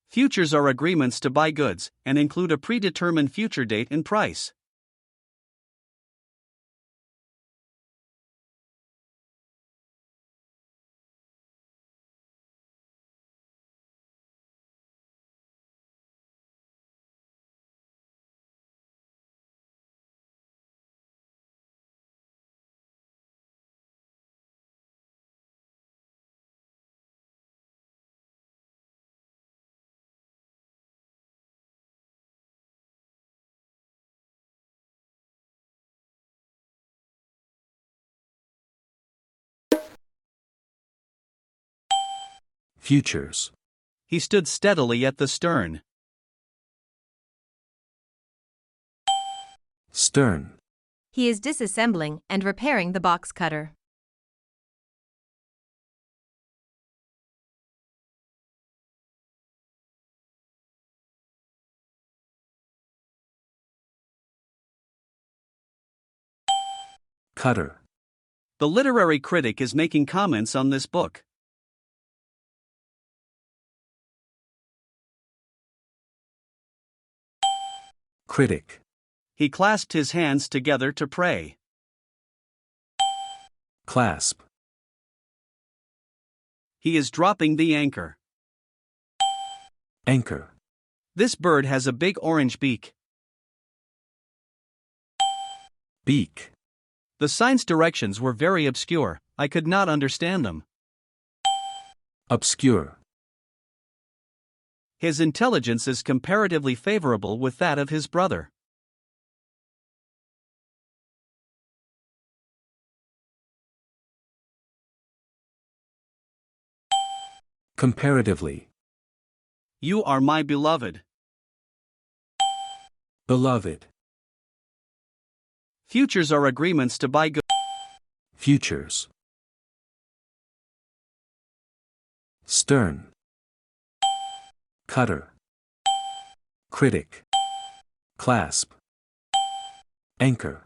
Futures are agreements to buy goods and include a predetermined future date and price. Futures. He stood steadily at the stern. Stern. He is disassembling and repairing the box cutter. Cutter. The literary critic is making comments on this book. Critic. He clasped his hands together to pray. Clasp. He is dropping the anchor. Anchor. This bird has a big orange beak. Beak. The sign's directions were very obscure, I could not understand them. Obscure. His intelligence is comparatively favorable with that of his brother. Comparatively. You are my beloved. Beloved. Futures are agreements to buy goods. Futures. Stern. Cutter. Critic. Clasp. Anchor.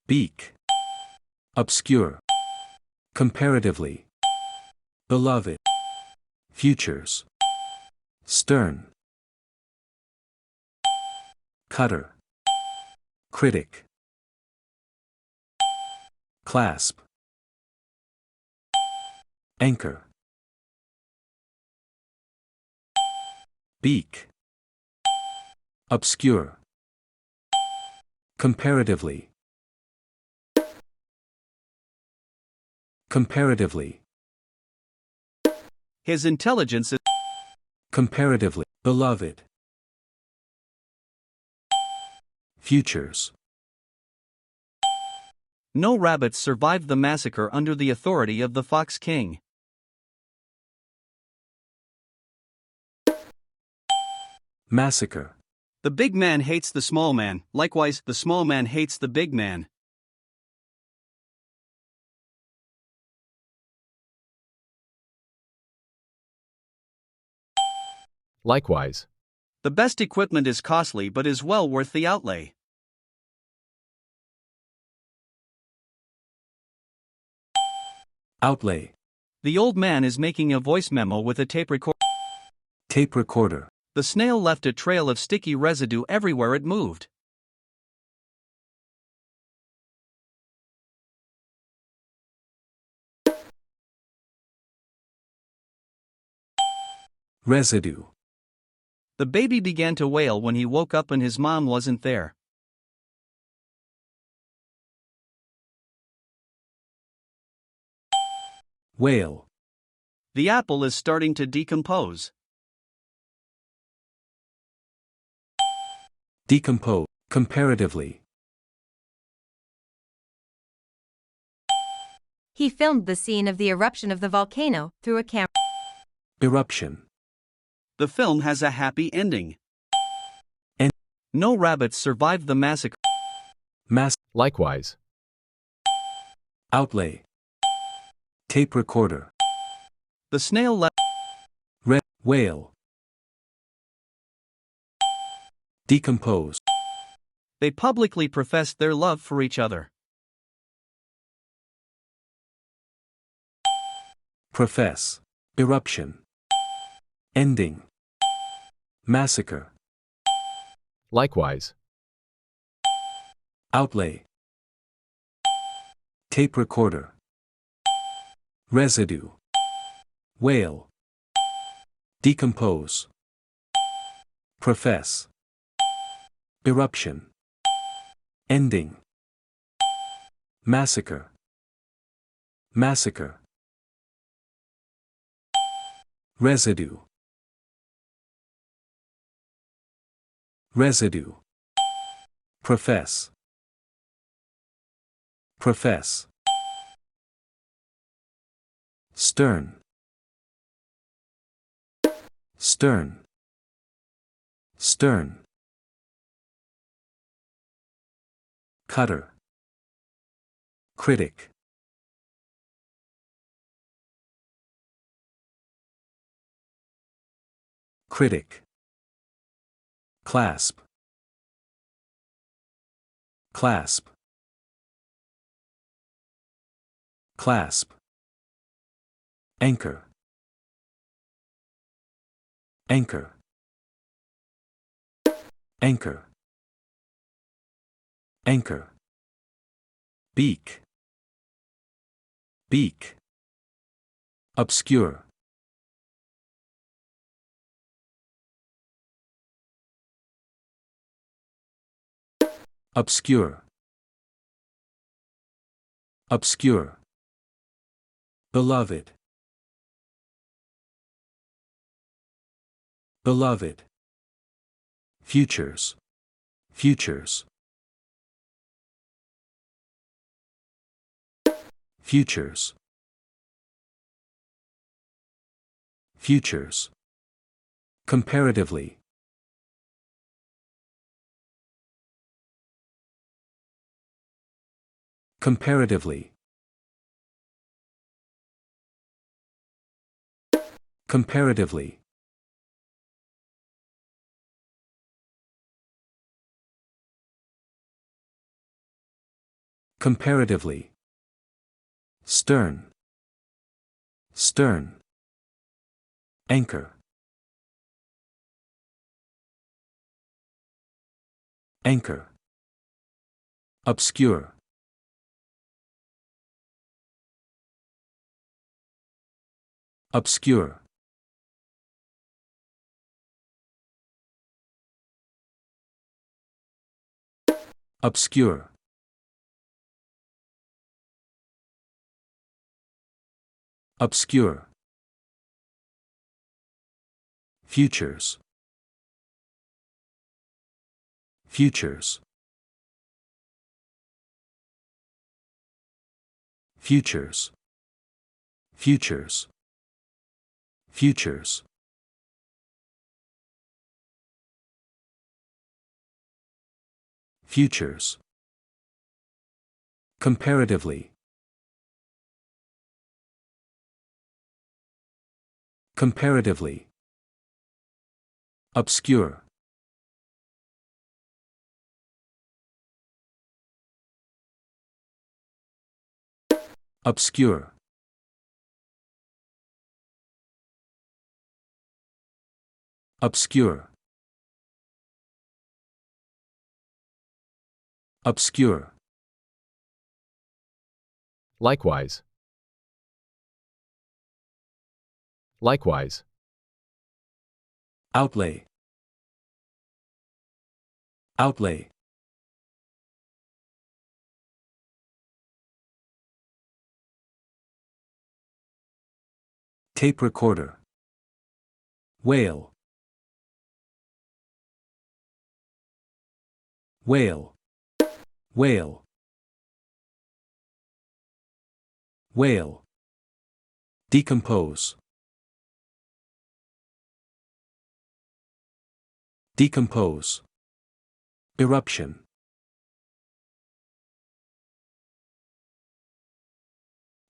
Beak. Obscure. Comparatively. Beloved. Futures. Stern. Cutter. Critic. Clasp. Anchor. Beak. Obscure. Comparatively. Comparatively. His intelligence is Comparatively. Beloved. Futures. No rabbits survived the massacre under the authority of the Fox King. Massacre. The big man hates the small man, likewise, the small man hates the big man. Likewise. The best equipment is costly but is well worth the outlay. Outlay. The old man is making a voice memo with a tape recorder. Tape recorder. The snail left a trail of sticky residue everywhere it moved. Residue. The baby began to wail when he woke up and his mom wasn't there. Whale. The apple is starting to decompose. Decompose. Comparatively. He filmed the scene of the eruption of the volcano through a camera. Eruption. The film has a happy ending. End. No rabbits survived the massacre. Likewise. Outlay. Tape recorder. The snail left. Whale. Decompose. They publicly professed their love for each other. Profess. Eruption. Ending. massacre, Likewise. outlay, tape recorder, residue, wail, decompose, profess, eruption, ending, massacre, massacre, residue, residue, profess, profess, stern, stern, stern, cutter, critic, critic, clasp, clasp, clasp, anchor, anchor, anchor, anchor, beak, beak, obscure, obscure, obscure, beloved, beloved, futures, futures, futures, futures, comparatively, comparatively, comparatively, comparatively, stern, stern, anchor, anchor, obscure, obscure, obscure, obscure, futures, futures, futures, futures, futures, futures, comparatively, comparatively, obscure, obscure, obscure, obscure, Likewise. Likewise. outlay, outlay, tape recorder, wail, wail, wail, wail, decompose, decompose, eruption,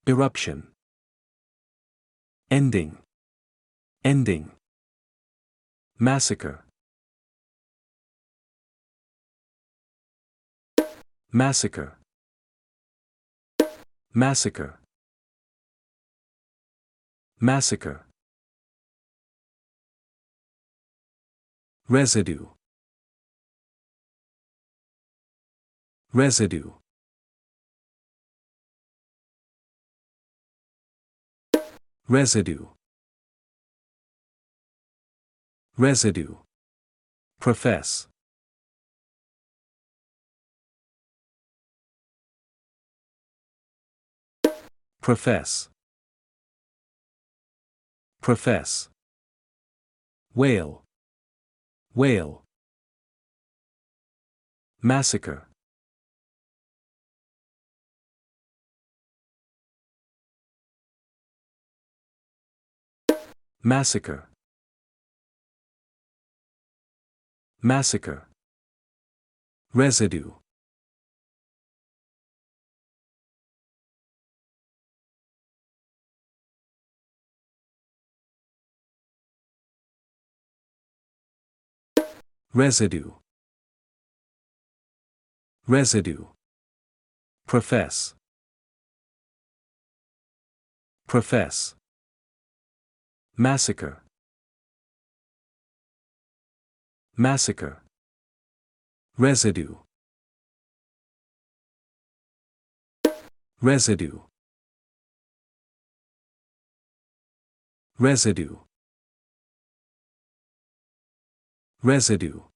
eruption, ending, ending, massacre, massacre, massacre, massacre, residue, residue, residue, residue, profess, profess, profess, wail, wail, massacre, massacre, massacre, residue, residue, residue, profess, profess, massacre, massacre, residue, residue, residue, residue,